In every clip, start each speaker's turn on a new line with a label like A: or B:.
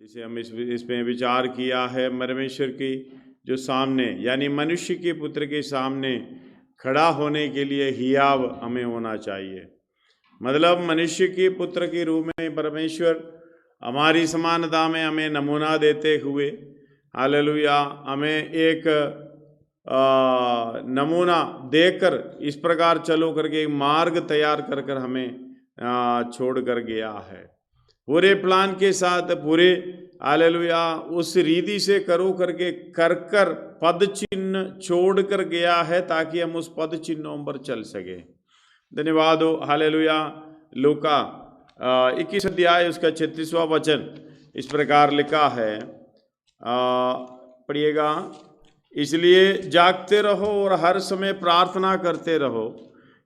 A: जिसे हम इसमें विचार किया है, परमेश्वर की जो सामने यानी मनुष्य के पुत्र के सामने खड़ा होने के लिए हियाव हमें होना चाहिए। मतलब मनुष्य के पुत्र के रूप में परमेश्वर हमारी समानता में हमें नमूना देते हुए, हालेलुया, हमें एक नमूना देकर इस प्रकार चलो करके एक मार्ग तैयार कर कर हमें छोड़ कर गया है। पूरे प्लान के साथ, पूरे हालेलुया उस रीति से करो करके कर कर पद चिन्ह छोड़ कर गया है ताकि हम उस पद चिन्हों पर चल सके। धन्यवाद हो, हालेलुया। लूका 21 अध्याय उसका 36वां वचन इस प्रकार लिखा है, पढ़िएगा। इसलिए जागते रहो और हर समय प्रार्थना करते रहो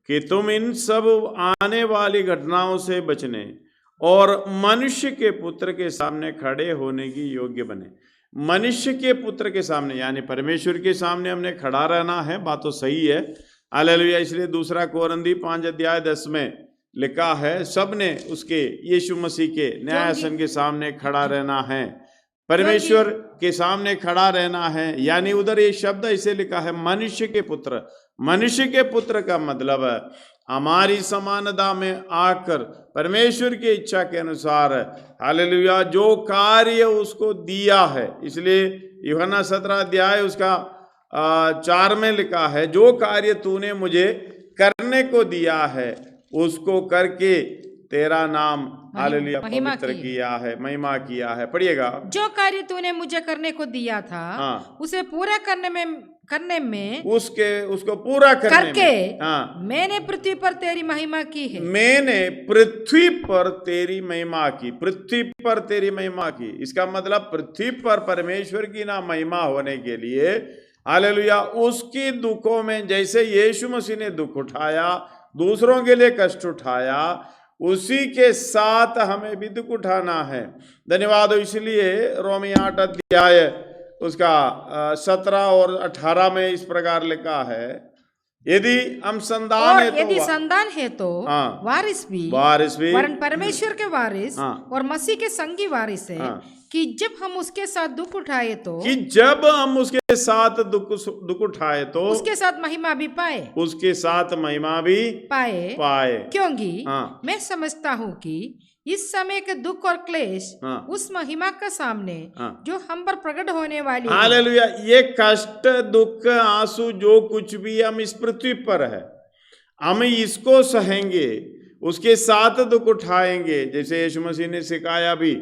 A: कि तुम इन सब आने वाली घटनाओं से बचने और मनुष्य के पुत्र के सामने खड़े होने की योग्य बने। मनुष्य के पुत्र के सामने यानी परमेश्वर के सामने हमने खड़ा रहना है, बात तो सही है, हालेलुया। इसलिए 2 कोरिन्थी 5 अध्याय 10 में लिखा है, सबने उसके यीशु मसीह के न्यायासन के सामने खड़ा रहना है, परमेश्वर के सामने खड़ा रहना है। यानी उधर ये शब्द ऐसे लिखा है मनुष्य के पुत्र। मनुष्य के पुत्र का मतलब है हमारी समानता में आकर परमेश्वर की इच्छा के अनुसार, हालेलुया, जो कार्य उसको दिया है। इसलिए यूहन्ना 17 अध्याय उसका 4 में लिखा है, जो कार्य तूने मुझे करने को दिया है उसको करके तेरा नाम हालेलुया पवित्र किया है, महिमा किया है। पढ़िएगा।
B: जो कार्य तूने मुझे करने को दिया था, उसे पूरा करने में
A: उसको पूरा करके
B: मैंने पृथ्वी पर तेरी महिमा की है।
A: मैंने पृथ्वी पर तेरी महिमा की, पृथ्वी पर तेरी महिमा की। इसका मतलब पृथ्वी पर परमेश्वर की ना महिमा होने के लिए, हालेलुया, उसके दुखों में जैसे यीशु मसीह ने दुख उठाया, दूसरों के लिए कष्ट उठाया, उसी के साथ हमें भी दुख उठाना है। धन्यवाद। इसलिए रोमी 8 अध्याय उसका 17 और 18 में इस प्रकार लिखा है, यदि हम संतान है तो,
B: यदि संतान है तो वारिस भी वरन परमेश्वर के वारिस और मसीह के संगी वारिस है, कि जब हम उसके साथ दुख उठाए तो,
A: कि जब हम उसके साथ दुख उठाए तो
B: उसके साथ महिमा भी पाए,
A: उसके साथ महिमा भी पाए।
B: क्योंकि मैं समझता हूँ कि इस समय के दुख और क्लेश उस महिमा के सामने जो हम पर प्रकट होने वाली है।
A: हालेलुया। ये कष्ट, दुख, आंसू जो कुछ भी हम इस पृथ्वी पर है, हम इसको सहेंगे, उसके साथ दुख उठाएंगे। जैसे यीशु मसीह ने सिखाया भी,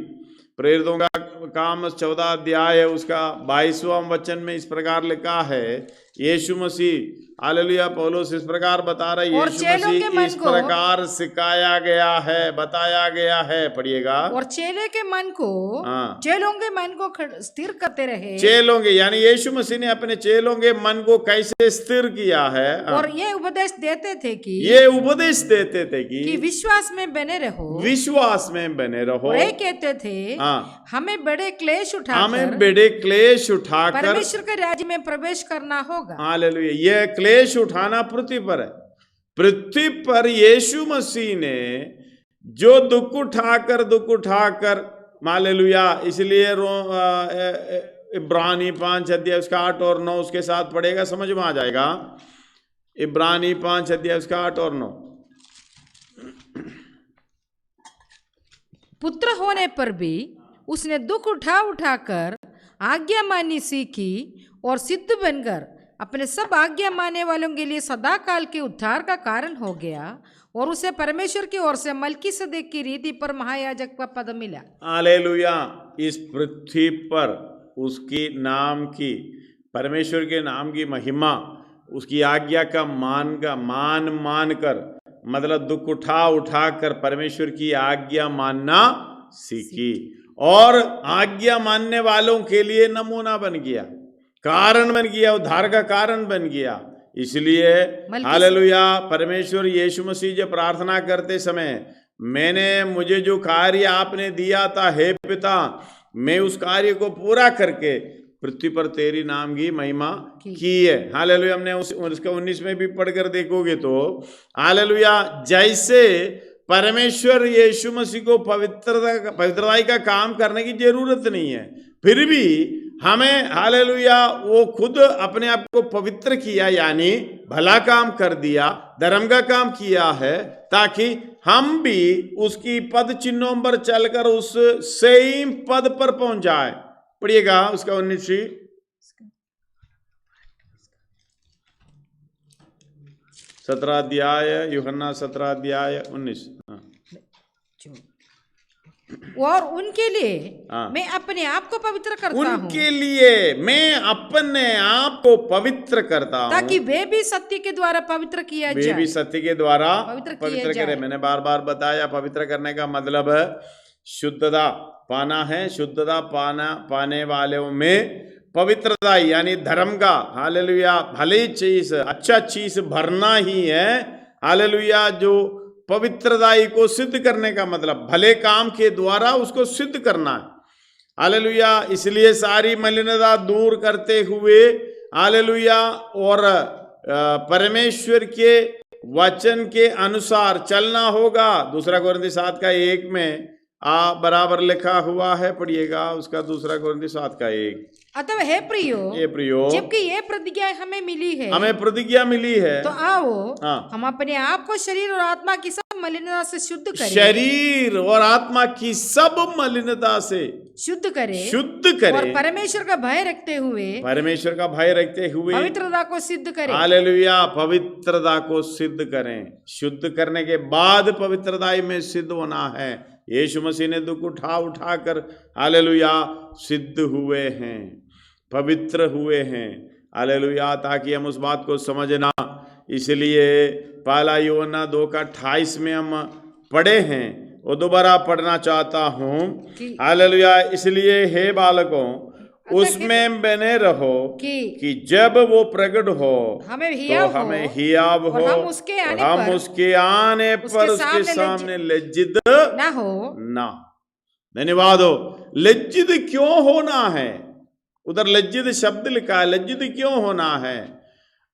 A: प्रेरितों का काम 14 अध्याय उसका 22वां वचन में इस प्रकार लिखा है, यीशु मसीह, हालेलुया, पौलुस इस प्रकार बता रहा है, यीशु मसीह इस प्रकार सिखाया गया है, बताया गया है। पढ़िएगा।
B: और चेले के मन को, चेलों के मन को स्थिर करते रहे।
A: चेलों के यानी यीशु मसीह ने अपने चेलों के मन को कैसे स्थिर किया है।
B: और ये उपदेश देते थे कि विश्वास में बने रहो,
A: विश्वास में बने रहो।
B: और ये कहते थे हमें बड़े क्लेश उठाकर परमेश्वर के राज्य में प्रवेश करना होगा।
A: हालेलुया। ये क्लेश उठाना पृथ्वी पर है। पृथ्वी पर यीशु मसीह ने जो दुख उठाकर, हालेलुया। इसलिए इब्रानी 5 अध्याय उसका 8 और 9 उसके साथ पढ़ेगा, समझ में आ जाएगा। इब्रानी 5 अध्याय उसका 8 और 9।
B: पुत्र होने पर भी उसने दुख उठाकर आज्ञा माननी सीखी और सिद्ध बनकर अपने सब आज्ञा मानने वालों के लिए सदा काल के उद्धार का कारण हो गया, और उसे परमेश्वर की ओर से मलकीसदेक की रीति पर महायाजक का पद मिला।
A: हालेलुया। इस पृथ्वी पर उसकी नाम की, परमेश्वर के नाम की महिमा, उसकी आज्ञा का मान कर, मतलब दुख उठा कर परमेश्वर की आज्ञा मानना सीखी, और आज्ञा मानने वालों के लिए नमूना बन गया, कारण बन गया, उद्धार का कारण बन गया। इसलिए हालेलुया, परमेश्वर यीशु मसीह जब प्रार्थना करते समय, मुझे जो कार्य आपने दिया था हे पिता, मैं उस कार्य को पूरा करके पृथ्वी पर तेरी नाम की महिमा की है। हालेलुया। हमने उसका 19 में भी पढ़कर देखोगे तो, हालेलुया, जैसे परमेश्वर यीशु मसीह को पवित्रताई का काम करने की जरूरत नहीं है, फिर भी हमें हालेलुया वो खुद अपने आप को पवित्र किया, यानी भला काम कर दिया, धर्म का काम किया है, ताकि हम भी उसकी पद चिन्हों पर चलकर उस सेम पद पर पहुंच जाए। पढ़िएगा उसका 19 17 अध्याय, यूहन्ना 17 अध्याय 19।
B: और उनके लिए
A: हाँ।
B: मैं अपने आप को पवित्र करता हूँ,
A: उनके लिए मैं अपने आप को पवित्र करता हूँ,
B: ताकि वे भी सत्य के द्वारा पवित्र किया
A: वे
B: जाए।
A: भी सत्य के द्वारा
B: पवित्र किए
A: पवित्र
B: जाए।
A: करे। मैंने बार बार बताया, पवित्र करने का मतलब है शुद्धता पाना है। शुद्धता पाने वालों में पवित्रता यानी धर्म का हालेलुया भली चीज, अच्छा चीज भरना ही है। हालेलुया जो पवित्रताई को सिद्ध करने का मतलब भले काम के द्वारा उसको सिद्ध करना है। हालेलुया इसलिए सारी मलिनता दूर करते हुए हालेलुया और परमेश्वर के वचन के अनुसार चलना होगा। 2 कोरिन्थी 7:1 में बराबर लिखा हुआ है, पढ़िएगा उसका 2 कोरिन्थी 7:1।
B: अतः हे प्रियो, जबकि ये प्रतिज्ञा हमें मिली है,
A: हमें प्रतिज्ञा मिली है,
B: तो आओ
A: हाँ।
B: हम अपने आप को शरीर और आत्मा की सब मलिनता से शुद्ध करें।
A: शरीर और आत्मा की सब मलिनता से शुद्ध करें
B: और परमेश्वर का भय रखते हुए पवित्रता को सिद्ध करें।
A: हालेलुया पवित्रता को सिद्ध करें। शुद्ध करने के बाद पवित्रता में सिद्ध होना है। यीशु मसीह ने दुख उठा कर हालेलुया सिद्ध हुए हैं, पवित्र हुए हैं। हालेलुया ताकि हम उस बात को समझना, इसलिए पहला यूहन्ना 2:28 में हम पढ़े हैं, वो दोबारा पढ़ना चाहता हूँ। हालेलुया इसलिए हे बालकों उसमें बने रहो कि जब वो प्रकट हो हमें हियाव हो, हम उसके आने पर उसके सामने लज्जित ना। धन्यवाद हो। लज्जित क्यों होना है? उधर लज्जित शब्द लिखा है, लज्जित क्यों होना है?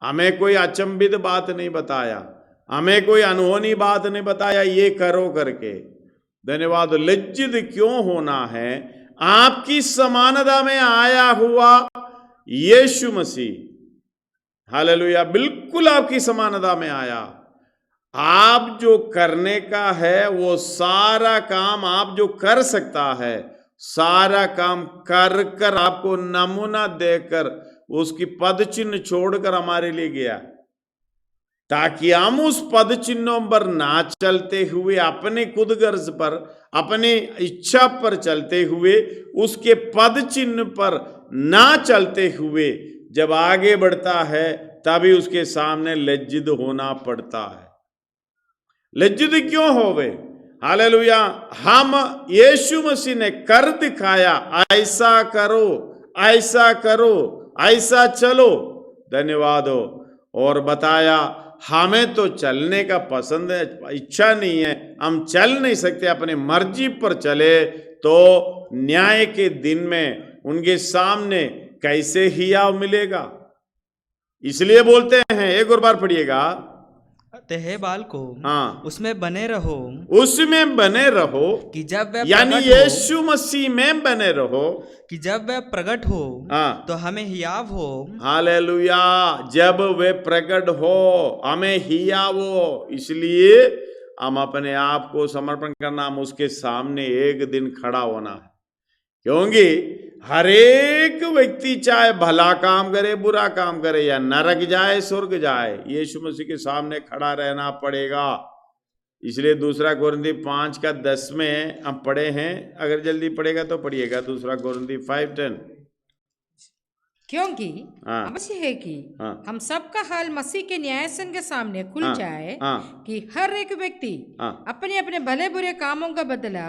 A: हमें कोई अचंभित बात नहीं बताया, हमें कोई अनहोनी बात नहीं बताया ये करो करके। धन्यवाद। लज्जित क्यों होना है? आपकी समानता में आया हुआ यीशु मसीह हालेलुया बिल्कुल आपकी समानता में आया। आप जो करने का है वो सारा काम आप जो कर सकता है, सारा काम कर कर आपको नमूना देकर उसकी पद चिन्ह छोड़कर हमारे लिए गया, ताकि हम उस पद चिन्हों पर ना चलते हुए अपने खुद गर्ज पर, अपने इच्छा पर चलते हुए, उसके पद चिन्ह पर ना चलते हुए जब आगे बढ़ता है तभी उसके सामने लज्जित होना पड़ता है। लज्जित क्यों होवे? हालेलुया हम यीशु मसीह ने कर दिखाया, ऐसा करो, ऐसा करो, ऐसा चलो। धन्यवाद हो। और बताया हमें तो चलने का पसंद है, इच्छा नहीं है, हम चल नहीं सकते, अपने मर्जी पर चले तो न्याय के दिन में उनके सामने कैसे हियाव मिलेगा। इसलिए बोलते हैं, एक और बार पढ़िएगा,
C: हे बालको
A: हाँ
C: उसमें बने रहो,
A: उसमें बने रहो
C: कि जब वह
A: यानी यीशु मसीह में बने रहो
C: कि जब वह प्रकट हो
A: हाँ
C: तो हमें हियाव हो।
A: हालेलुया जब वे प्रकट हो हमें हियाव हो। इसलिए हम अपने आप को समर्पण करना, हम उसके सामने एक दिन खड़ा होना है, क्योंकि हर एक व्यक्ति चाहे भला काम करे, बुरा काम करे, या नरक जाए स्वर्ग जाए, यीशु मसीह के सामने खड़ा रहना पड़ेगा। इसलिए 2 कोरिन्थी 5:10 में हम पढ़े हैं, अगर जल्दी पढ़ेगा तो पढ़िएगा 2 कोरिन्थी 5:10।
B: क्योंकि अवश्य है कि हम सबका हाल मसीह के न्यायासन के सामने खुल जाए कि हर एक व्यक्ति अपने अपने भले बुरे कामों का बदला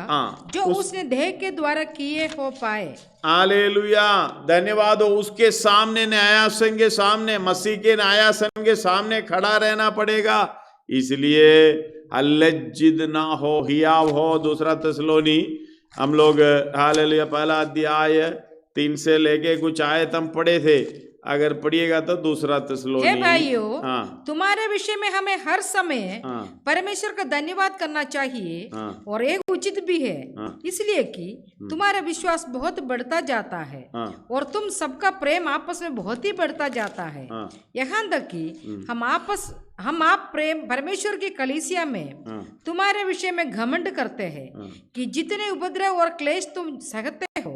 B: जो उसने देह के द्वारा किए हो पाए। हालेलुया
A: धन्यवाद हो। उसके सामने न्यायासन के सामने, मसीह के न्यायासन के सामने खड़ा रहना पड़ेगा। इसलिए लज्जित ना हो, हियाव हो। 2 थिस्सलुनी हम लोग हालेलुया 1 अध्याय 3 से लेके कुछ आयत हम पढ़े थे, अगर पढ़िएगा तो दूसरा
B: हे
A: थिस्सलुनीकि।
B: भाइयों,
A: हाँ
B: तुम्हारे विषय में हमें हर समय
A: हाँ
B: परमेश्वर का धन्यवाद करना चाहिए
A: हाँ
B: और एक उचित भी है,
A: हाँ
B: इसलिए कि तुम्हारा विश्वास बहुत बढ़ता जाता है
A: हाँ
B: और तुम सबका प्रेम आपस में बहुत ही बढ़ता जाता है,
A: हाँ
B: यहाँ तक कि हम आप प्रेम परमेश्वर की कलीसिया में
A: हाँ
B: तुम्हारे विषय में घमंड करते हैं
A: हाँ
B: कि जितने उपद्रव और क्लेश तुम सहते हो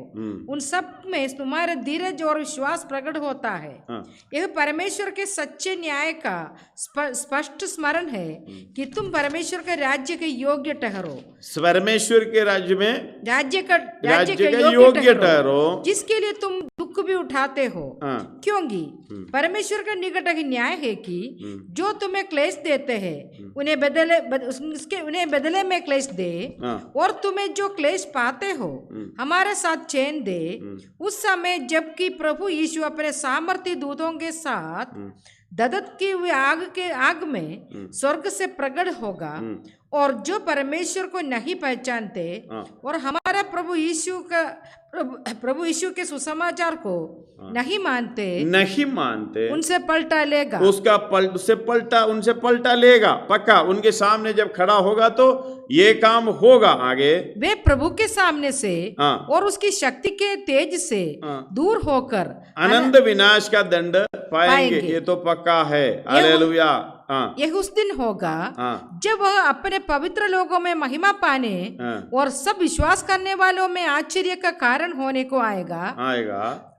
B: उन सब में तुम्हारे धीरज और विश्वास प्रकट होता है।
A: हाँ
B: यह परमेश्वर के सच्चे न्याय का स्पष्ट स्मरण है कि तुम परमेश्वर के राज्य के योग्य ठहरो,
A: परमेश्वर के राज्य में
B: राज्य
A: के
B: के
A: योग्य ठहरो,
B: जिसके लिए तुम दुख भी उठाते हो,
A: हाँ
B: क्योंकि परमेश्वर का निकट ही न्याय है कि जो तुम्हें क्लेश देते हैं उन्हें बदले में क्लेश दे,
A: हाँ
B: और तुम्हें जो क्लेश पाते हो हमारे साथ चैन दे, उस समय जबकि प्रभु यीशु अपने सामर्थी दूतों के साथ ददत की हुई आग में स्वर्ग से प्रकट होगा, और जो परमेश्वर को नहीं पहचानते और हमारा प्रभु यीशु के सुसमाचार को नहीं मानते उनसे पलटा लेगा,
A: उनसे पलटा लेगा पक्का। उनके सामने जब खड़ा होगा तो ये काम होगा आगे।
B: वे प्रभु के सामने से और उसकी शक्ति के तेज से दूर होकर
A: अनंत विनाश का दंड पाएंगे, ये तो पक्का है। हालेलुया।
B: यह उस दिन होगा जब वह अपने पवित्र लोगों में महिमा पाने और सब विश्वास करने वालों में आश्चर्य का कारण होने को आएगा,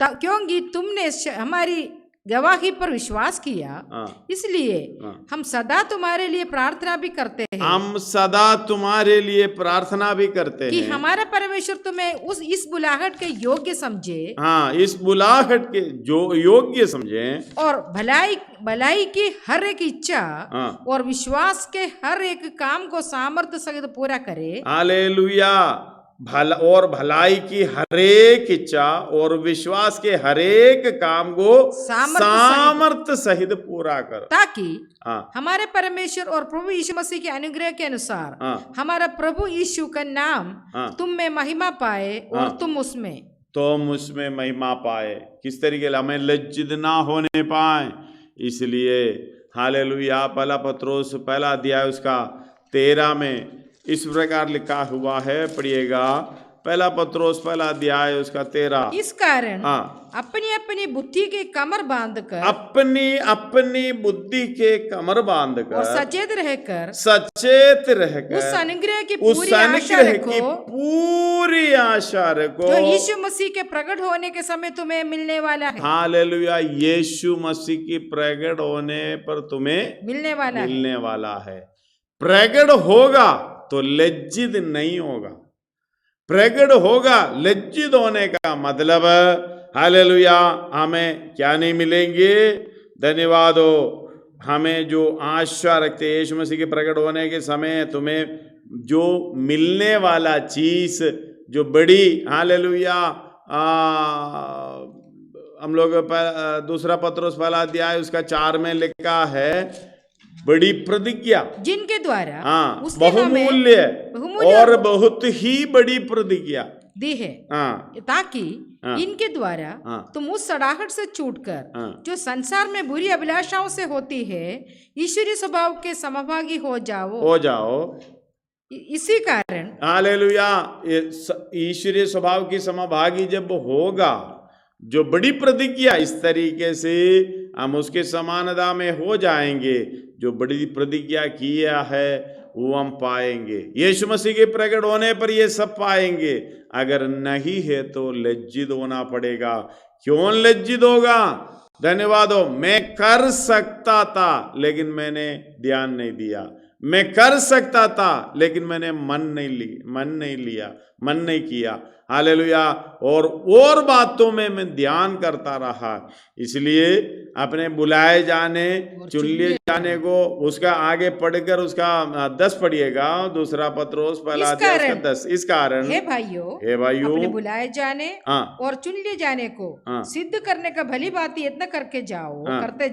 B: क्योंकि तुमने हमारी गवाही पर विश्वास किया, इसलिए हम सदा तुम्हारे लिए प्रार्थना भी करते हैं। कि हमारा परमेश्वर तुम्हें इस बुलाहट के योग्य समझे,
A: इस बुलाहट के जो योग्य समझे, और
B: भलाई की हर एक इच्छा और विश्वास के हर एक काम को सामर्थ्य सहित पूरा करे।
A: हालेलुया। भलाई की हरेक इच्छा और विश्वास के हरेक काम को सामर्थ्य सहित पूरा कर, ताकि
B: हमारे परमेश्वर और प्रभु यीशु मसीह के अनुग्रह के अनुसार हमारा प्रभु यीशु का नाम तुम में महिमा पाए और तुम उसमें
A: महिमा पाए। किस तरीके से हमें लज्जित ना होने पाए, इसलिए हालेलुया। पहला पत्रोस पहला अध्याय उसका 13 में इस प्रकार लिखा हुआ है, पढ़िएगा। पहला पत्रोस पहला अध्याय उसका 13।
B: इस कारण अपनी अपनी बुद्धि के कमर बांधकर और सचेत रहकर उस अनुग्रह की पूरी आशा रखो जो यीशु मसीह के प्रकट होने के समय तुम्हें मिलने वाला है।
A: हालेलुया। यीशु मसीह की प्रकट होने पर तुम्हें मिलने वाला है। प्रकट होगा तो लज्जित नहीं होगा। प्रकट होगा, लज्जित होने का मतलब हालेलुया हमें क्या नहीं मिलेंगे। धन्यवाद हो। हमें जो आशा रखते यीशु मसीह के प्रकट होने के समय तुम्हें जो मिलने वाला चीज जो बड़ी, हालेलुया। हम लोग दूसरा पत्रोस पहला अध्याय उसका 4 में लिखा है, बड़ी प्रतिज्ञा
B: जिनके द्वारा
A: बहुमूल्य और बहुत ही बड़ी प्रतिज्ञा
B: दी है, ताकि इनके द्वारा तुम उस सड़ाहट से छूटकर जो संसार में बुरी अभिलाषाओं से होती है ईश्वरीय स्वभाव के समभागी हो जाओ। इसी कारण
A: हालेलुया ईश्वरीय स्वभाव की समभागी जब होगा, जो बड़ी प्रतिज्ञा, इस तरीके से हम उसके समानता में हो जाएंगे। जो बड़ी प्रतिज्ञा किया है वो हम पाएंगे। यीशु मसीह के प्रकट होने पर ये सब पाएंगे। अगर नहीं है तो लज्जित होना पड़ेगा। क्यों लज्जित होगा? धन्यवाद हो। मैं कर सकता था लेकिन मैंने ध्यान नहीं दिया। मैं कर सकता था लेकिन मैंने मन नहीं किया। हालेलुया। और बातों में मैं ध्यान करता रहा। इसलिए अपने बुलाए जाने, चुन लिए जाने को उसका आगे पढ़कर उसका 10 पढ़िएगा। दूसरा पत्रोस पहला अध्याय 10। इस कारण
B: हे भाइयों अपने बुलाए जाने और चुन लिए जाने को सिद्ध करने का भली बात यत्न करते जाओ।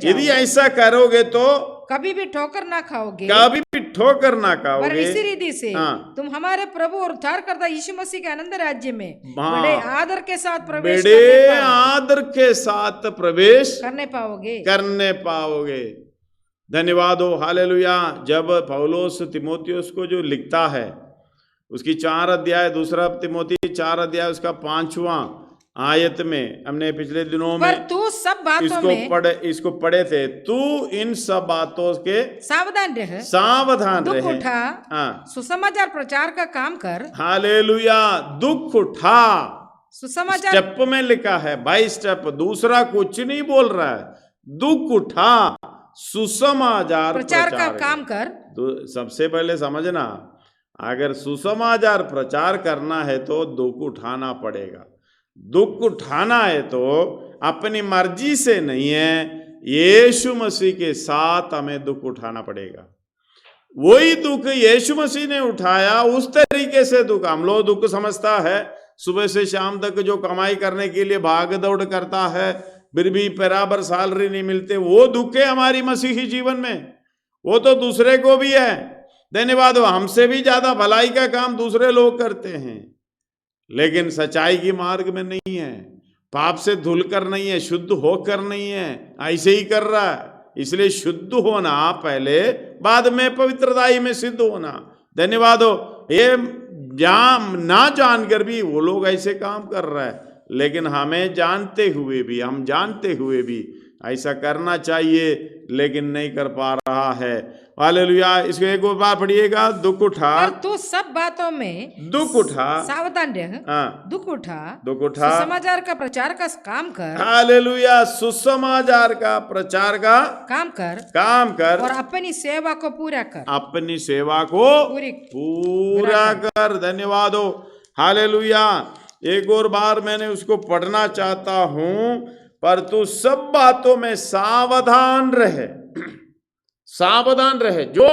A: यदि ऐसा करोगे तो
B: कभी भी ठोकर ना खाओगे।
A: कभी भी ठोकर ना
B: पर
A: खाओगे।
B: इसी रीति से
A: हाँ।
B: तुम हमारे प्रभु और उद्धारकर्ता यीशु मसीह के आनंद राज्य में
A: हाँ।
B: बड़े आदर के साथ प्रवेश
A: बड़े आदर के साथ प्रवेश
B: करने पाओगे।
A: करने पाओगे। धन्यवाद हो, हालेलुया। जब पौलुस तिमोथियुस को जो लिखता है, उसकी 4 अध्याय, दूसरा तिमोथी 4 अध्याय उसका 5वां आयत में हमने पिछले दिनों
B: पर
A: में
B: तू सब बातों में
A: इसको पढ़े थे। तू इन सब बातों के
B: सावधान रह,
A: सावधान
B: दुख
A: रहे।
B: उठा,
A: हाँ,
B: सुसमाचार प्रचार का काम कर।
A: हालेलुया। दुख उठा,
B: सुसमाचार
A: स्टेप में लिखा है, बाई स्टेप, दूसरा कुछ नहीं बोल रहा है। दुख उठा, सुसमाचार
B: प्रचार का
A: प्रचार
B: काम कर।
A: तो सबसे पहले समझना, अगर सुसमाचार प्रचार करना है तो दुख उठाना पड़ेगा। दुख उठाना है तो अपनी मर्जी से नहीं है, यीशु मसीह के साथ हमें दुख उठाना पड़ेगा। वही दुख यीशु मसीह ने उठाया, उस तरीके से दुख हम लोग दुख समझता है। सुबह से शाम तक जो कमाई करने के लिए भाग दौड़ करता है, फिर भी बराबर सैलरी नहीं मिलते, वो दुख है हमारी मसीही जीवन में। वो तो दूसरे को भी है, धन्यवाद। हमसे भी ज्यादा भलाई का काम दूसरे लोग करते हैं, लेकिन सच्चाई की मार्ग में नहीं है, पाप से धुल कर नहीं है, शुद्ध होकर नहीं है, ऐसे ही कर रहा है। इसलिए शुद्ध होना पहले, बाद में पवित्रताई में सिद्ध होना। धन्यवाद हो। ये ना जानकर भी वो लोग ऐसे काम कर रहा है, लेकिन हमें जानते हुए भी, हम जानते हुए भी ऐसा करना चाहिए, लेकिन नहीं कर पा रहा है। हालेलुया। इसको एक बार पढ़िएगा। दुख उठा,
B: पर तू सब बातों में
A: दुख उठा,
B: सावधान रह,
A: हाँ,
B: दुख उठा,
A: दुख उठा,
B: सुसमाचार का प्रचार का काम कर।
A: हालेलुया। सुसमाचार का प्रचार का
B: काम कर और अपनी सेवा को पूरा कर।
A: अपनी सेवा को पूरा कर। धन्यवाद हो, हालेलुया। एक और बार मैंने उसको पढ़ना चाहता हूं। पर तू सब बातों में सावधान रहे, सावधान रहे। जो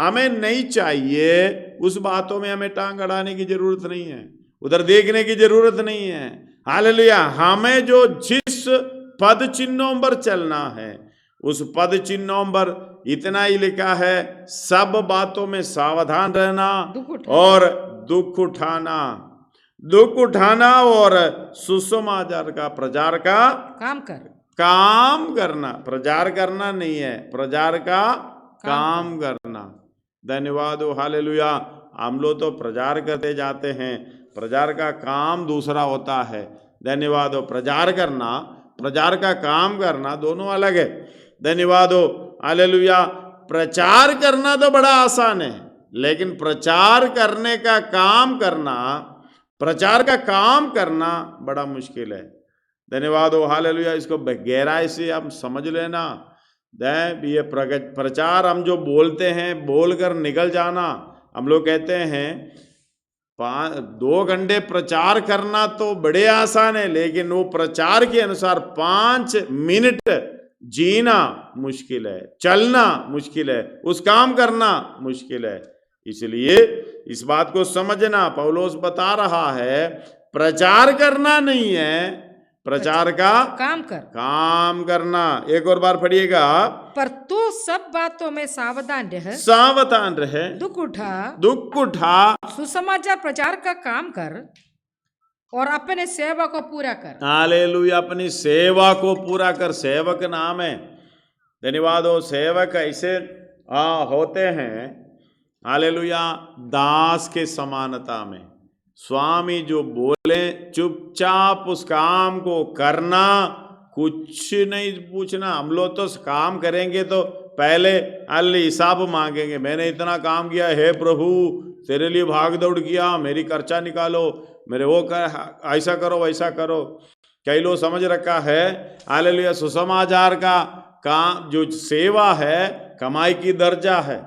A: हमें नहीं चाहिए उस बातों में हमें टांग अड़ाने की जरूरत नहीं है, उधर देखने की जरूरत नहीं है। हालेलुया। हमें जो जिस पद चिन्हों पर चलना है, उस पद चिन्हों पर इतना ही लिखा है, सब बातों में सावधान रहना और दुख उठाना, दुख उठाना और सुसमाचार का प्रचार का काम करना। प्रचार करना नहीं है, प्रचार का काम करना। धन्यवाद हो, हालेलुया। हम लोग तो प्रचार करते जाते हैं, प्रचार का काम दूसरा होता है। धन्यवाद हो। प्रचार करना, प्रचार का काम करना दोनों अलग है। धन्यवाद हो, हालेलुया। प्रचार करना तो बड़ा आसान है, लेकिन प्रचार करने का काम करना, प्रचार का काम करना बड़ा मुश्किल है। धन्यवाद हो, हालेलुया। इसको गहराई से आप समझ लेना। ये प्रचार हम जो बोलते हैं, बोलकर निकल जाना, हम लोग कहते हैं 2 घंटे प्रचार करना तो बड़े आसान है, लेकिन वो प्रचार के अनुसार 5 मिनट जीना मुश्किल है, चलना मुश्किल है, उस काम करना मुश्किल है। इसलिए इस बात को समझना, पौलुस बता रहा है प्रचार करना नहीं है, प्रचार का काम करना। एक और बार पढ़िएगा।
B: पर तू सब बातों में सावधान रहे, दुख उठा, सुसमाचार प्रचार का काम कर और अपने सेवा को पूरा कर।
A: हालेलुया। अपनी सेवा को पूरा कर। सेवक नाम है। धन्यवाद हो। सेवक ऐसे होते हैं, हालेलुया, दास के समानता में। स्वामी जो बोले चुपचाप उस काम को करना, कुछ नहीं पूछना। हम लोग तो काम करेंगे तो पहले हिसाब मांगेंगे, मैंने इतना काम किया, हे प्रभु तेरे लिए भाग दौड़ किया, मेरी खर्चा निकालो, मेरे वो कर, ऐसा करो वैसा करो। कई लोग समझ रखा है हालेलुया सुसमाचार का काम जो सेवा है कमाई की दर्जा है।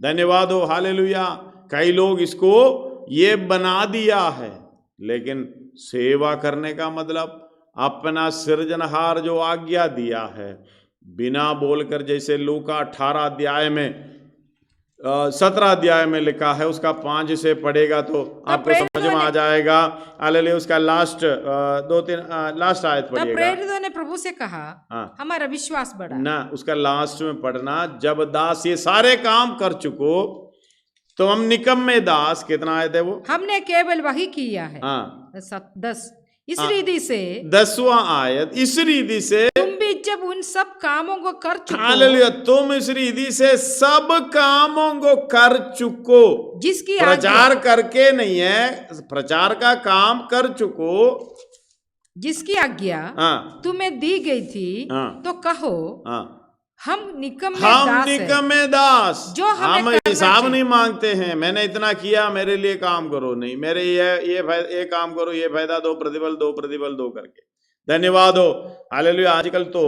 A: धन्यवाद हो, हालेलुया। कई लोग इसको ये बना दिया है, लेकिन सेवा करने का मतलब अपना सृजनहार जो आज्ञा दिया है बिना बोलकर, जैसे लूका 18 अध्याय में 17 अध्याय में लिखा है, उसका 5 से पढ़ेगा तो आपको समझ में आ जाएगा। हालेलुया। उसका लास्ट 2-3 लास्ट आयत पढ़िएगा।
B: प्रेरितों ने प्रभु से कहा, हमारा विश्वास बढ़ा
A: ना, उसका लास्ट में पढ़ना। जब दास ये सारे काम कर चुको, तो हम निकम्मे दास, कितना आए थे वो?
B: हमने केवल वही किया है।
A: हाँ
B: 10 इस रीति से
A: 10वां आयत, इस रीति से
B: तुम भी जब उन सब कामों को कर चुको,
A: हालेलुया, तुम इस रीति से सब कामों को कर चुको,
B: जिसकी
A: प्रचार करके नहीं है, प्रचार का काम कर चुको,
B: जिसकी आज्ञा
A: हाँ
B: तुम्हें दी गई थी,
A: हाँ
B: तो कहो
A: हाँ
B: हम निकम्मे
A: हम
B: दास हैं,
A: निकम्मे दास,
B: जो हमें
A: हम
B: करना
A: हिसाब
B: चाहिए।
A: नहीं मांगते हैं, मैंने इतना किया मेरे लिए काम करो, नहीं, मेरे ये काम करो, ये फायदा दो, प्रतिफल दो करके। धन्यवाद हो, हालेलुया। आजकल तो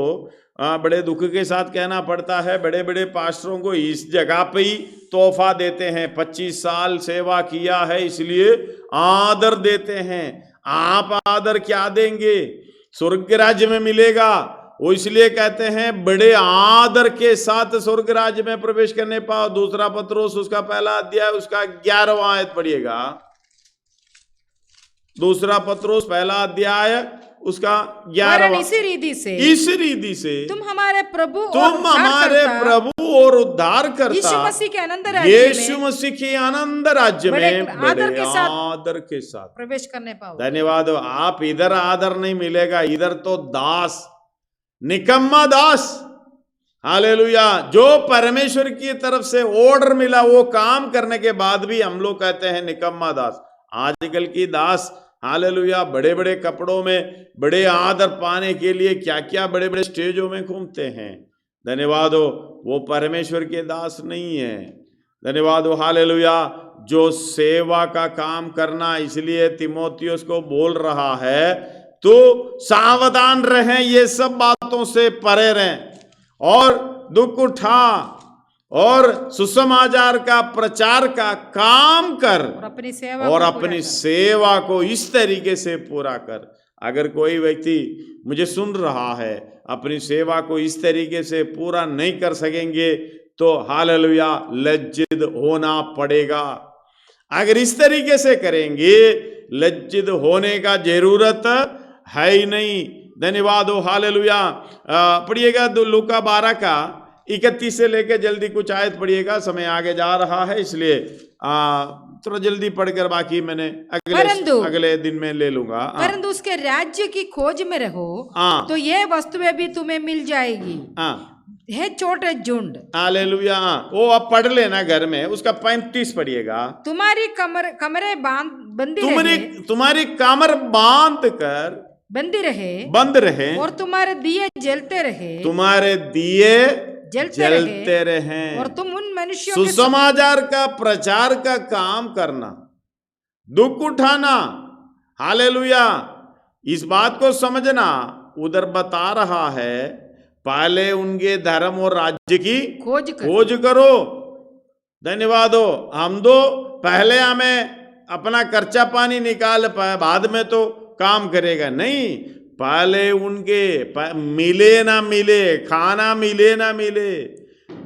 A: बड़े दुख के साथ कहना पड़ता है, बड़े बड़े पास्टरों को इस जगह पे ही तोहफा देते हैं, 25 साल सेवा किया है इसलिए आदर देते हैं। आप आदर क्या देंगे? स्वर्ग राज्य में मिलेगा, वो इसलिए कहते हैं बड़े आदर के साथ स्वर्ग राज्य में प्रवेश करने पाओ। दूसरा पत्रोस उसका पहला अध्याय उसका 11वां आयत पढ़िएगा। दूसरा पत्रोस पहला अध्याय उसका 11वां।
B: इसी रीति से
A: इस रीति से
B: तुम हमारे प्रभु
A: और उद्धार करता
B: यीशु मसीह के अनंत राज्य में,
A: यीशु मसीह के आनंद राज्य में बड़े आदर के साथ
B: प्रवेश करने पाओ।
A: धन्यवाद। आप इधर आदर नहीं मिलेगा, इधर तो दास, निकम्मा दास, हालेलुया। जो परमेश्वर की तरफ से ऑर्डर मिला वो काम करने के बाद भी हम लोग कहते हैं निकम्मा दास। आजकल की दास, हालेलुया, बड़े बड़े कपड़ों में बड़े आदर पाने के लिए क्या क्या बड़े बड़े स्टेजों में घूमते हैं। धन्यवाद हो, वो परमेश्वर के दास नहीं है। धन्यवाद हो, हालेलुया। जो सेवा का काम करना, इसलिए तीमुथियुस को बोल रहा है तो सावधान रहें, ये सब बातों से परे रहें और दुख उठा और सुसमाचार का प्रचार का काम कर और अपनी सेवा को इस तरीके से पूरा कर। अगर कोई व्यक्ति मुझे सुन रहा है अपनी सेवा को इस तरीके से पूरा नहीं कर सकेंगे तो हालेलुया लज्जित होना पड़ेगा। अगर इस तरीके से करेंगे लज्जित होने का जरूरत है ही नहीं। धन्यवाद हो, हालेलुया। पढ़िएगा लूका 12 का 31 से लेके जल्दी कुछ आयत पढ़िएगा, समय आगे जा रहा है इसलिए थोड़ा जल्दी पढ़कर बाकी मैंने अगले दिन में ले लूंगा।
B: परंतु उसके राज्य की खोज में रहो तो ये वस्तुएं भी तुम्हें मिल जाएगी। है छोटे झुंड,
A: हालेलुया। वो आप पढ़ लेना घर में, उसका 35 पढ़िएगा।
B: तुम्हारी कमरे
A: तुम्हारी कमर बांध कर बंद रहे
B: और तुम्हारे दिए जलते रहे,
A: तुम्हारे दिए जलते रहे
B: और तुम उन मनुष्यों
A: सुसमाचार का प्रचार का काम करना, दुख उठाना। हालेलुया। इस बात को समझना, उधर बता रहा है पहले उनके धर्म और राज्य की खोज करो। धन्यवाद हो। हम तो पहले हमें अपना खर्चा पानी निकाल पाए, बाद में तो काम करेगा नहीं। पहले उनके मिले ना मिले, खाना मिले ना मिले,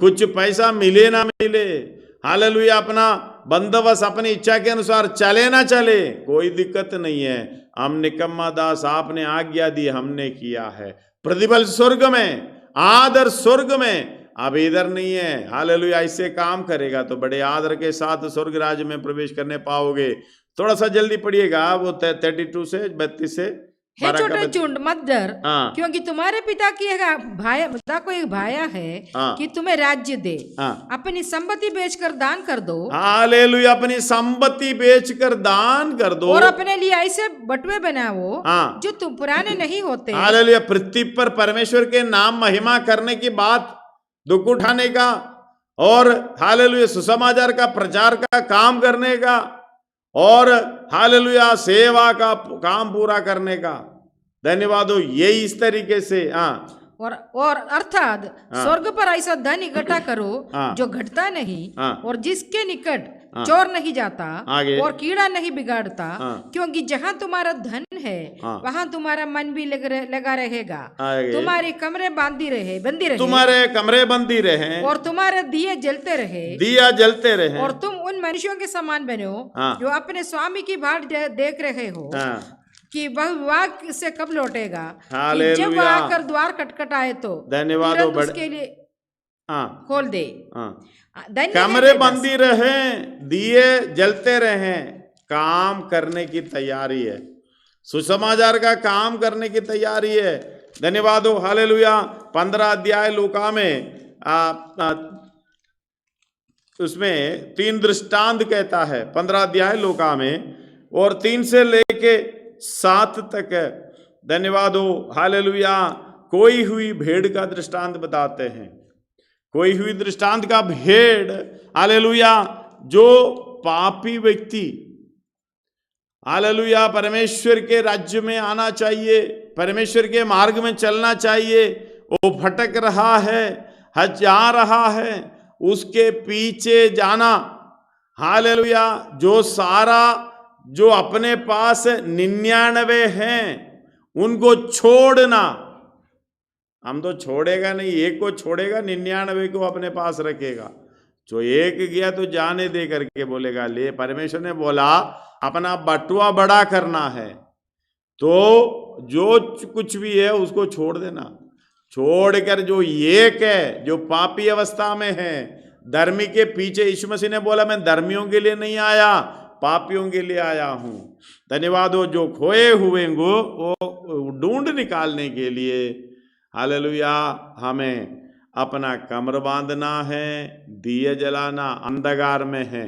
A: कुछ पैसा मिले ना मिले, हालेलुया, अपना बंदोबस्त अपनी इच्छा के अनुसार चले ना चले, कोई दिक्कत नहीं है। हम निकम्मा दास, आपने आज्ञा दी, हमने किया है। प्रतिफल स्वर्ग में, आदर स्वर्ग में, अब इधर नहीं है। हालेलुया। इससे काम करेगा तो बड़े आदर के साथ स्वर्ग राज्य में प्रवेश करने पाओगे। थोड़ा सा जल्दी पढ़िएगा, वो 32 से 32 से
B: हे छोटे झुंड मत डर, क्योंकि तुम्हारे पिता की को एक भाया है कि तुम्हें राज्य दे। अपनी संपत्ति बेचकर दान कर दो।
A: हालेलुया। अपनी संपत्ति बेचकर दान कर दो
B: और अपने लिए ऐसे बटुए बनाओ जो तुम पुराने नहीं होते।
A: हालेलुया। पृथ्वी पर परमेश्वर के नाम महिमा करने की बात, दुख उठाने का और हालेलुया सुसमाचार का प्रचार का काम करने का और हालेलुया सेवा का काम पूरा करने का। धन्यवाद हो। ये इस तरीके से
B: और अर्थात स्वर्ग पर ऐसा धन इकट्ठा करो जो घटता नहीं और जिसके निकट चोर नहीं जाता और कीड़ा नहीं बिगाड़ता, क्योंकि जहाँ तुम्हारा धन है वहाँ तुम्हारा मन भी लगा रहेगा। तुम्हारी कमरे बंदी रहे
A: तुम्हारे कमरे बंदी रहे
B: और तुम्हारे दिया जलते रहे और तुम उन मनुष्यों के समान बनो जो अपने स्वामी की बाट देख रहे हो कि वह विवाह से कब लौटेगा, कि जब वह आकर द्वार खटखटाए तो
A: धन्यवाद उसके लिए हाँ
B: खोल दे।
A: हाँ,
B: धन्य है
A: कमरे
B: वे
A: बंदी रहे, दिए जलते रहे, काम करने की तैयारी है, सुसमाचार का काम करने की तैयारी है। धन्यवाद हो, हालेलुया। 15 अध्याय लूका में उसमें 3 दृष्टांत कहता है, 15 अध्याय लूका में, और 3 से लेके 7 तक है। धन्यवाद हो, हालेलुया। कोई हुई भेड़ का दृष्टांत बताते हैं, कोई हुई दृष्टांत का भेड़, हालेलुया, जो पापी व्यक्ति, हालेलुया, परमेश्वर के राज्य में आना चाहिए, परमेश्वर के मार्ग में चलना चाहिए, वो भटक रहा है, जा रहा है, उसके पीछे जाना, हालेलुया। जो सारा जो अपने पास 99 हैं उनको छोड़ना, हम तो छोड़ेगा नहीं, एक को छोड़ेगा, 99 को अपने पास रखेगा। जो एक गया तो जाने दे करके बोलेगा ले। परमेश्वर ने बोला अपना बटुआ बड़ा करना है, तो जो कुछ भी है उसको छोड़ देना। छोड़कर जो एक है, जो पापी अवस्था में है, धर्मी के पीछे, यीशु मसीह ने बोला मैं धर्मियों के लिए नहीं आया, पापियों के लिए आया हूं। धन्यवाद हो, जो खोए हुए को वो ढूंढ निकालने के लिए, हालेलुया, हमें अपना कमर बांधना है, दिए जलाना, अंधकार में है,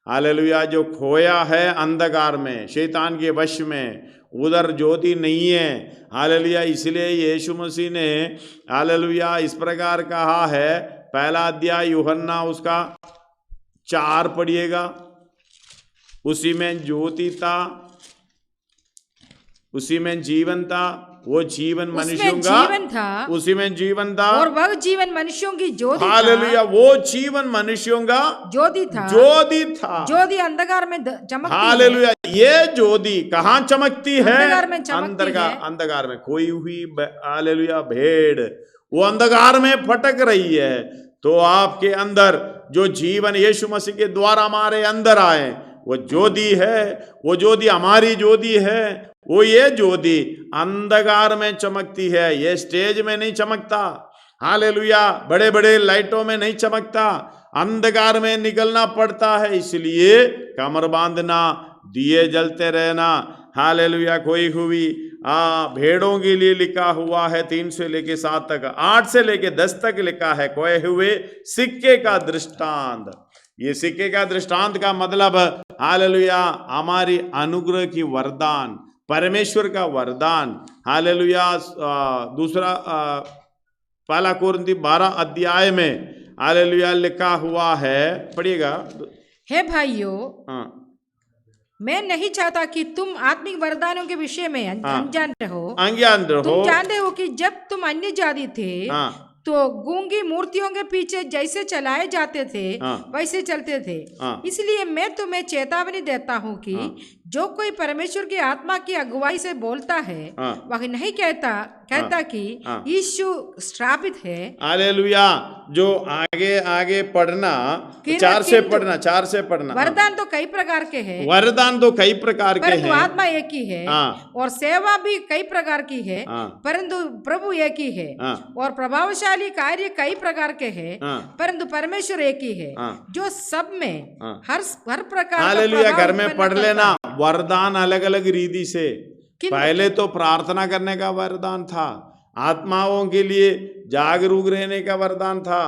A: हालेलुया। जो खोया है अंधकार में, शैतान के वश में, उधर ज्योति नहीं है, हालेलुया। इसलिए यीशु मसीह ने, हालेलुया, इस प्रकार कहा है, पहला अध्याय यूहन्ना उसका 4 पढ़िएगा, उसी में ज्योति था, उसी में जीवन था, वो जीवन मनुष्यों का
B: जीवन था,
A: उसी में जीवन था,
B: और वह जीवन मनुष्यों की ज्योति था।
A: हालेलुया, वो जीवन मनुष्यों का
B: ज्योति था,
A: ज्योति था।
B: ज्योति अंधकार में चमकती
A: हालेलुया। ये ज्योति कहाँ चमकती है?
B: अंधकार में चमकती है।
A: अंधकार में। कोई हुई, हालेलुया, भेड़ वो अंधकार में फटक रही है, तो आपके अंदर जो जीवन यीशु मसीह के द्वारा हमारे अंदर आए, वो ज्योति है, वो ज्योति हमारी ज्योति है। वो ये ज्योति अंधकार में चमकती है, ये स्टेज में नहीं चमकता, हालेलुया, बड़े बड़े लाइटों में नहीं चमकता, अंधकार में निकलना पड़ता है। इसलिए कमर बांधना, दिए जलते रहना, हालेलुया। कोई हुई भेड़ों के लिए लिखा हुआ है 3 से लेके 7 तक, 8 से लेके 10 तक लिखा है, खोए हुए सिक्के का दृष्टांत। ये सिक्के का दृष्टांत का मतलब, हालेलुया, हमारी अनुग्रह की वरदान, परमेश्वर का वरदान, हालेलुया। दूसरा पहला कोरिन्थी 12 अध्याय में, हालेलुया, लिखा हुआ है, पढ़िएगा।
B: हे भाइयों,
A: हाँ,
B: मैं नहीं चाहता कि तुम आत्मिक वरदानों के विषय में अनजान रहो।
A: अज्ञान रहो।
B: तुम जानते हो कि जब तुम अन्य जाति थे, तो गूंगी मूर्तियों के पीछे जैसे चलाए जाते थे, वैसे चलते थे। इसलिए मैं तुम्हें चेतावनी देता हूँ कि जो कोई परमेश्वर की आत्मा की अगुवाई से बोलता है, वह नहीं कहता कि यीशु श्रापित है।
A: हालेलुया। जो आगे पढ़ना, 4 से पढ़ना।
B: वरदान तो कई प्रकार के हैं,
A: वरदान तो कई प्रकार के हैं,
B: आत्मा एक ही है, और सेवा भी कई प्रकार की है, परंतु प्रभु एक ही है, और प्रभावशाली कार्य कई प्रकार के हैं, परंतु परमेश्वर एक ही है, जो सब में हर प्रकार।
A: हालेलुया। घर में पढ़ लेना, वरदान अलग अलग रीति से। पहले तो प्रार्थना करने का वरदान था, आत्माओं के लिए जागरूक रहने का वरदान था,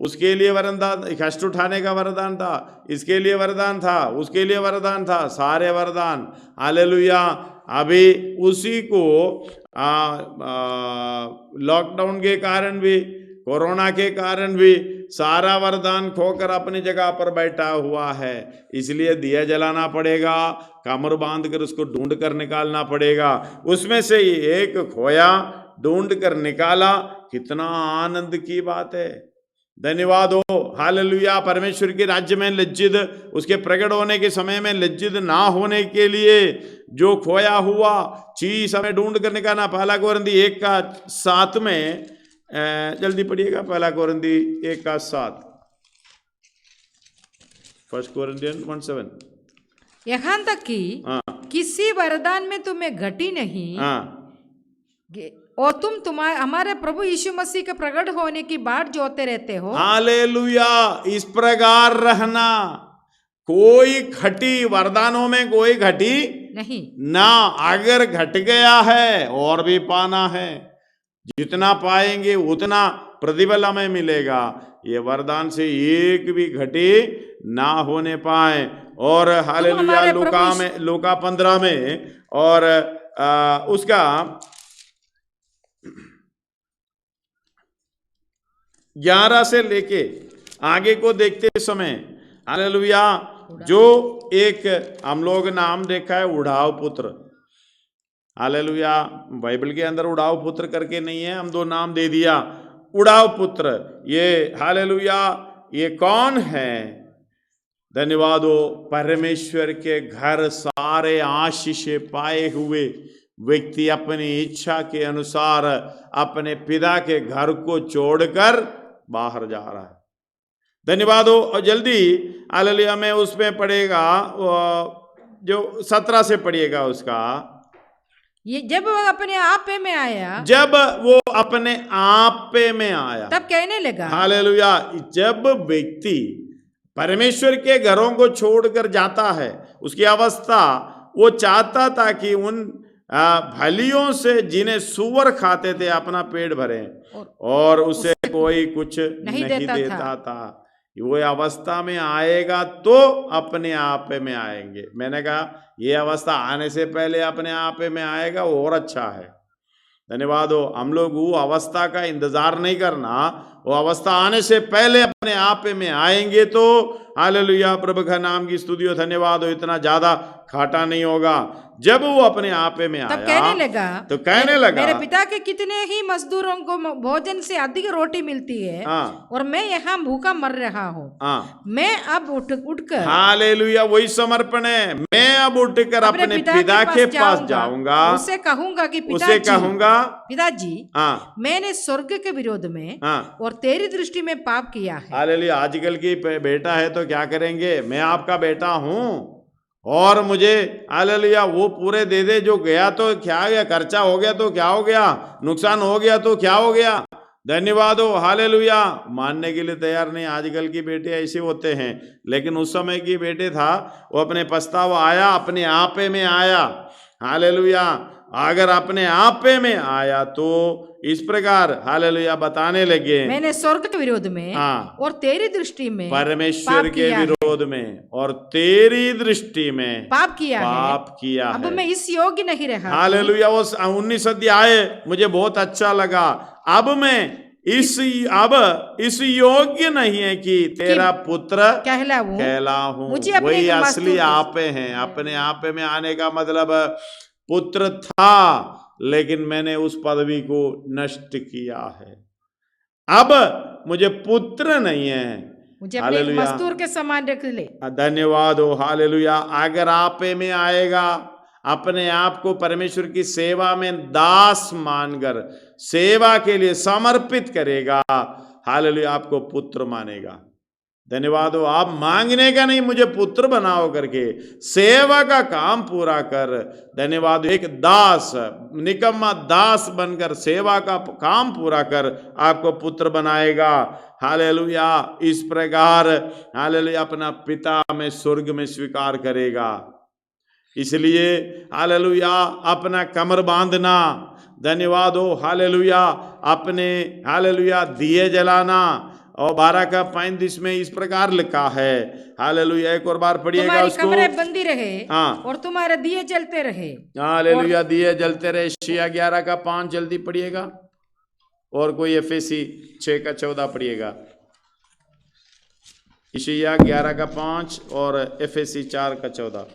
A: उसके लिए वरदान, कष्ट उठाने का वरदान था, इसके लिए वरदान था, उसके लिए वरदान था, सारे वरदान, हालेलुया। अभी उसी को लॉकडाउन के कारण भी, कोरोना के कारण भी सारा वरदान खोकर अपनी जगह पर बैठा हुआ है। इसलिए दिया जलाना पड़ेगा, कमर बांध कर उसको ढूंढ कर निकालना पड़ेगा। उसमें से एक खोया, ढूंढ कर निकाला, कितना आनंद की बात है। धन्यवाद हो, हालेलुया। परमेश्वर के राज्य में लज्जित, उसके प्रकट होने के समय में लज्जित ना होने के लिए जो खोया हुआ चीज हमें ढूंढ कर निकालना। पहला कोरिन्थी 1:7 में, जल्दी पढ़िएगा, पहला कोरिन्थी 1:7, 1 Corinthians 1:7।
B: यहाँ तक कि किसी वरदान में तुम्हें घटी नहीं, और तुम हमारे प्रभु यीशु मसीह के प्रकट होने की बाट जोते रहते हो।
A: हालेलुया। इस प्रकार रहना, कोई घटी वरदानों में कोई घटी
B: नहीं,
A: ना, अगर घट गया है और भी पाना है, जितना पाएंगे उतना प्रतिफल हमें मिलेगा। ये वरदान से एक भी घटी ना होने पाए। और हालेलुया,
B: हमारे
A: लूका 15 में और उसका 11 से लेके आगे को देखते समय, हालेलुया, जो एक हम लोग नाम देखा है उड़ाव पुत्र। हालेलुया, बाइबल के अंदर उड़ाव पुत्र करके नहीं है, हम 2 नाम दे दिया। उड़ाव पुत्र, ये हालेलुया, ये कौन है? धन्यवाद हो, परमेश्वर के घर सारे आशीष पाए हुए व्यक्ति अपनी इच्छा के अनुसार अपने पिता के घर को छोड़कर बाहर जा रहा है। धन्यवाद हो। और जल्दी हालेलुया में उसमें पढ़ेगा, जो 17 से पढ़िएगा उसका।
B: ये जब वो अपने आपे में आया,
A: जब वो अपने आपे में आया,
B: तब कहने लगा,
A: हालेलुया, जब व्यक्ति परमेश्वर के घरों को छोड़कर जाता है, उसकी अवस्था, वो चाहता था कि उन भलियों से जिन्हें सुअर खाते थे अपना पेट भरे, और उसे कोई कुछ नहीं देता था। वो अवस्था में आएगा तो अपने आप में आएंगे। मैंने कहा ये अवस्था आने से पहले अपने आप में आएगा और अच्छा है। धन्यवाद हो। हम लोग वो अवस्था का इंतजार नहीं करना, वो अवस्था आने से पहले अपने आप में आएंगे तो हालेलुया, प्रभु का नाम की स्तुति हो। धन्यवाद हो। इतना ज्यादा खाटा नहीं होगा। जब वो अपने आप में आया,
B: तब कहने लगा, मेरे पिता के कितने ही मजदूरों को भोजन से अधिक रोटी मिलती है, और मैं यहाँ भूखा मर रहा हूँ। मैं अब उठकर, हालेलुया,
A: वही समर्पण है। मैं अब उठकर अपने पिता के पास जाऊंगा,
B: उसे कहूंगा कि पिताजी, मैंने स्वर्ग के विरोध में और तेरी दृष्टि में पाप किया है।
A: हालेलुया। आजकल की बेटा है तो क्या करेंगे, मैं आपका बेटा हूँ और मुझे हालेलुया वो पूरे दे दे, जो गया तो क्या गया, खर्चा हो गया तो क्या हो गया, नुकसान हो गया तो क्या हो गया। धन्यवाद हो। हालेलुया, मानने के लिए तैयार नहीं। आजकल की बेटे ऐसे होते हैं, लेकिन उस समय की बेटे था, वो अपने पछतावा आया, अपने आपे में आया। हालेलुया, अगर अपने आपे में आया तो इस प्रकार हालेलुया बताने लगे,
B: मैंने स्वर्ग के विरोध में और तेरी दृष्टि में,
A: परमेश्वर के विरोध में और तेरी दृष्टि में पाप किया
B: अब मैं इस योग्य नहीं रहा।
A: हालेलुया। वो 19 अध्याय मुझे बहुत अच्छा लगा। अब मैं इस योग्य नहीं है कि तेरा पुत्र कहलाऊं। वही असली आपे हैं। अपने आपे में आने का मतलब पुत्र था, लेकिन मैंने उस पदवी को नष्ट किया है। अब मुझे पुत्र नहीं है,
B: मुझे अपने मजदूर के समान रख ले।
A: धन्यवाद हो। हालेलुया। अगर आपे में आएगा, अपने आप को परमेश्वर की सेवा में दास मानकर सेवा के लिए समर्पित करेगा, हालेलुया, आपको पुत्र मानेगा। धन्यवाद हो। आप मांगने का नहीं, मुझे पुत्र बनाओ करके सेवा का काम पूरा कर। धन्यवाद। एक दास, निकम्मा दास बनकर सेवा का काम पूरा कर, आपको पुत्र बनाएगा। हालेलुया। इस प्रकार हालेलुया अपना पिता में स्वर्ग में स्वीकार करेगा। इसलिए हालेलुया अपना कमर बांधना। धन्यवाद हो। हालेलुया अपने हालेलुया दिए जलाना। और 12 का 35 में इस प्रकार लिखा है। हालेलुया। एक और बार पढ़िएगा उसको।
B: तुम्हारी कमरें बंदी रहे और तुम्हारे दिए जलते रहे।
A: हालेलुया, दिए जलते रहे। एशिया 11 का 5 जल्दी पढ़िएगा। और कोई एफएसी 6 का 14 पढ़िएगा। एशिया 11 का 5 और एफएसी 4 का 14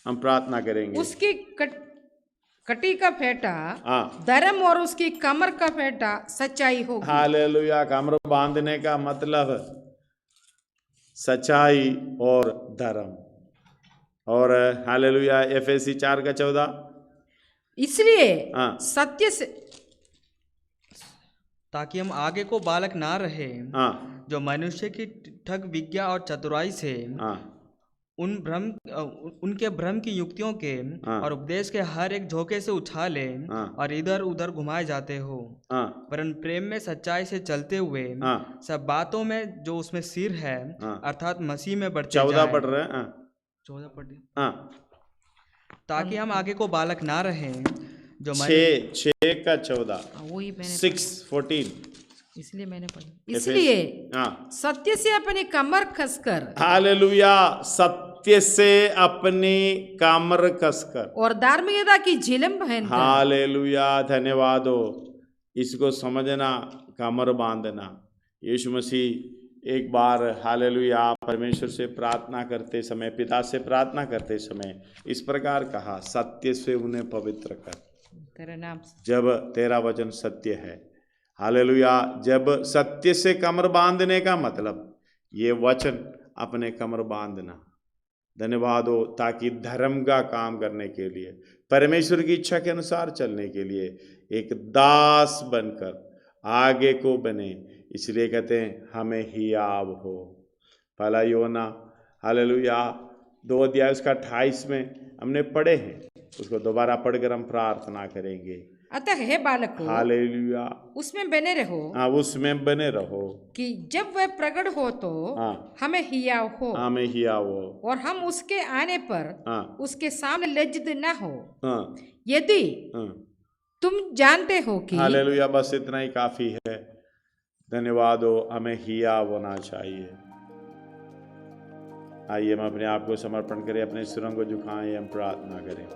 A: हम प्रार्थना करेंगे।
B: उसकी कटी का फेटा धर्म और उसकी कमर का फेटा सच्चाई होगी।
A: हालेलुया। कमर बांधने का मतलब सच्चाई और धर्म। और हालेलुया एफएसी 4 का 14,
B: इसलिए सत्य से,
C: ताकि हम आगे को बालक ना रहे, जो मनुष्य की ठग विज्ञा और चतुराई से उनके भ्रम की युक्तियों के
A: हाँ।
C: और उपदेश के हर एक झोंके से उछाले
A: हाँ।
C: और इधर उधर घुमाए जाते हो,
A: हाँ।
C: वरन प्रेम में सच्चाई से चलते हुए
A: हाँ।
C: सब बातों में जो उसमें सिर है,
A: हाँ।
C: अर्थात मसीह में बढ़ते
A: 14
C: जाएं।
A: पढ़ रहे हैं। हाँ।
C: 14 पढ़िए।
A: हाँ।
C: ताकि हम आगे को बालक ना रहें जो मन
A: 6 का 14,
B: वही मैंने
A: 6:14।
B: इसलिए मैंने पढ़ा। इसलिए
A: हाँ।
B: सत्य से अपनी कमर कसकर
A: हालेलुया, सत्य से अपनी कमर कसकर
B: और धार्मिकता की झिलम पहनकर
A: हालेलुया, धन्यवाद हो। इसको समझना, कमर बांधना। यीशु मसीह एक बार हालेलुया परमेश्वर से प्रार्थना करते समय, पिता से प्रार्थना करते समय इस प्रकार कहा, सत्य से उन्हें पवित्र कर,
B: तेरे नाम से।
A: जब तेरा वचन सत्य है। हालेलुया, जब सत्य से कमर बांधने का मतलब ये वचन अपने कमर बांधना, धन्यवाद हो, ताकि धर्म का काम करने के लिए, परमेश्वर की इच्छा के अनुसार चलने के लिए एक दास बनकर आगे को बने। इसलिए कहते हैं हमें हियाव हो। पहला योना हालेलुया 2 अध्याय उसका 28 में हमने पढ़े हैं, उसको दोबारा पढ़कर हम प्रार्थना करेंगे।
B: अतः हे बालकों,
A: हालेलुया,
B: उसमें बने रहो।
A: हाँ, उसमें बने रहो
B: कि जब वह प्रकट हो तो
A: हाँ,
B: हमें हियाव हो
A: हमें हियाव हो।
B: और हम उसके आने पर
A: हाँ,
B: उसके सामने लज्जित न हो।
A: हाँ,
B: यदि
A: हाँ,
B: तुम जानते हो कि
A: हालेलुया, बस इतना ही काफी है। धन्यवाद हो, हमें हियाव होना चाहिए। आइए हम अपने आप को समर्पण करें, अपने सिरों को झुकाएं, हम प्रार्थना करें।